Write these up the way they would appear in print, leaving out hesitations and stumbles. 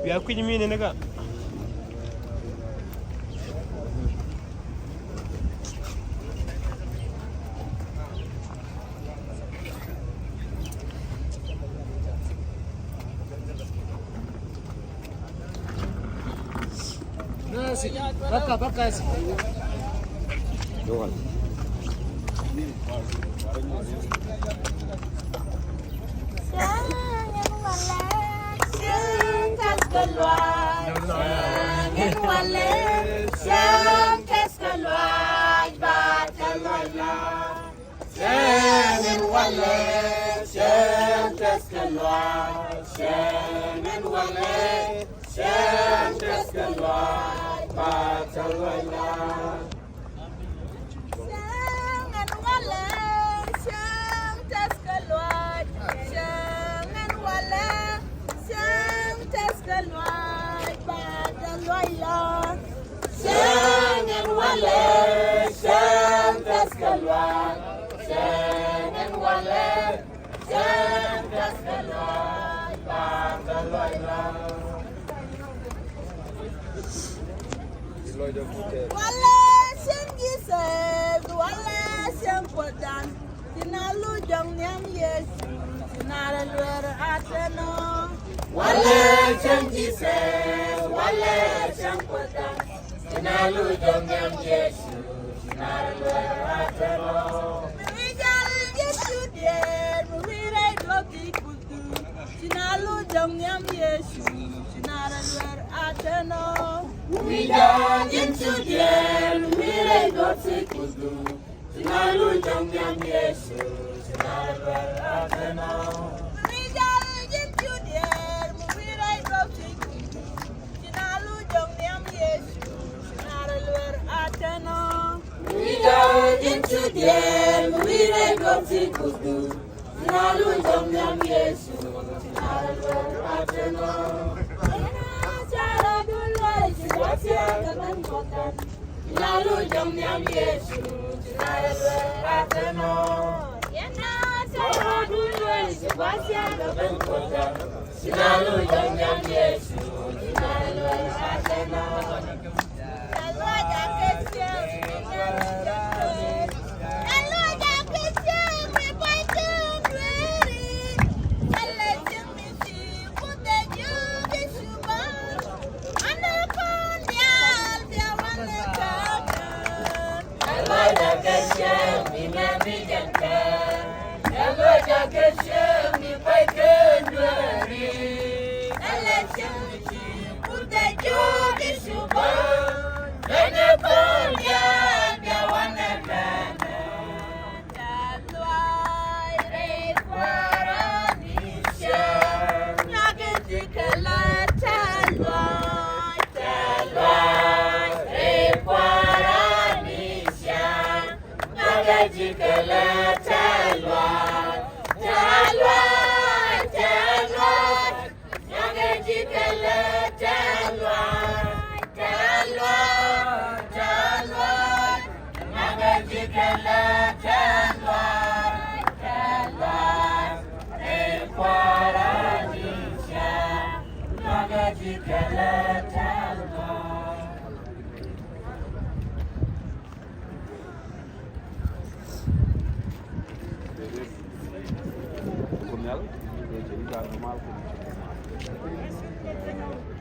biya kuɗi mene naga Baka sih. Doang.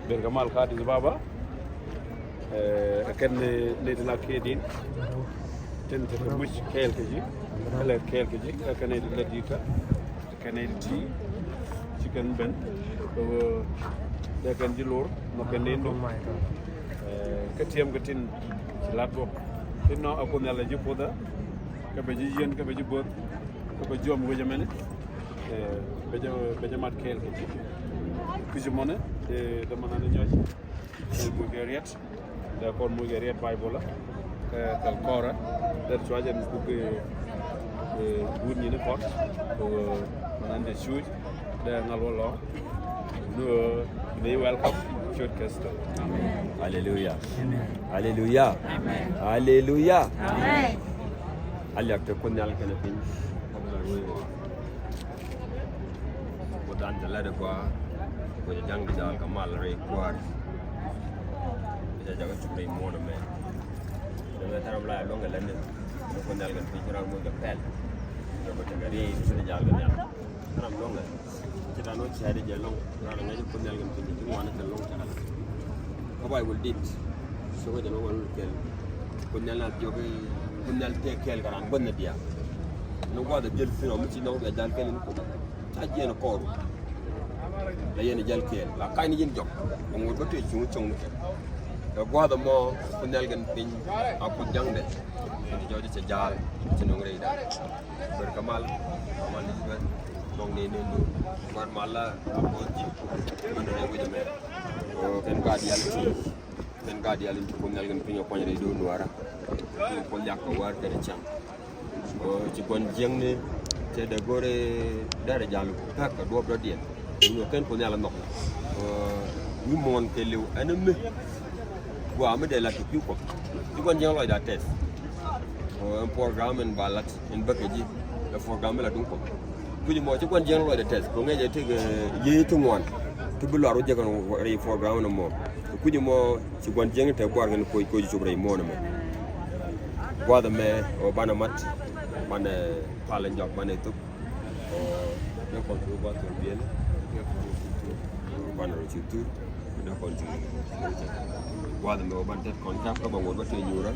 Bergamal Khadis Baba kan nedina kedin ten te much kelkeji ala kelkeji kan ne ladita kan ne ti chicken ben da kan di lor no kan ne ndo katiem gatin latbo tinno akon yalla jipoda ka be yen ka be jibor ka be jom go jamene be jamat kelkeji kujumone de manana ñoy mu geriet da kon mu geriet bible ka kora der choajen ku ke bun ni ne pot ko manande shoot da ngalolo no they welcome shoot custom Hallelujah. Hallelujah. Hallelujah. Amen. Aliak te kon yalla kana pin ko dan la de quoi ko jang dal ka mal re quoi jaga chukre mo do me da taram la lo nga len ko dal ga fi jara mo ga pel do ko tagari su jal ga nyam taram lo nga ci dano ci hadi je long ra nga ko dal ga fi ci mo na long tagal ko bay wol dit so ko dano wol kel ko dal na jobe ko dal te kel garan bon na dia no wada jël fi no ci no ga dal kel ko ta jena ko la yene jal kel la kay ni yen jok mo do te ci mu chong ke da gwada mo kunel gan pin aku jangde ni jodi ci jaal ci no ngrey da ber kamal amal ni ben dong ne ne lu war mala ko ji man ne wu jame o ken gadi yalla ci ken gadi yalla ci kunel gan pin ko ñay do wara ko yak ko war ke cham o ci bon jeng ne te de gore dara jalu tak do do dien ñu ken ko ñala nok ñu mon ke lew aname wa me de la ki ko ci kon jeng loy da test un programme en balat en bakaji le programme la dun ko ku mo ci kon jeng loy da test ko ngeje te ye tu ngon tu bu laro je kon re programme no mo ku mo ci kon jeng te ko ngen ko ci bre mo no me wa da me o bana mat man pala njok man tu o ne ko tu ba to bien bana ci tu da kon ci wa da me o ban tet kon tap ko ba ngor ba te ñura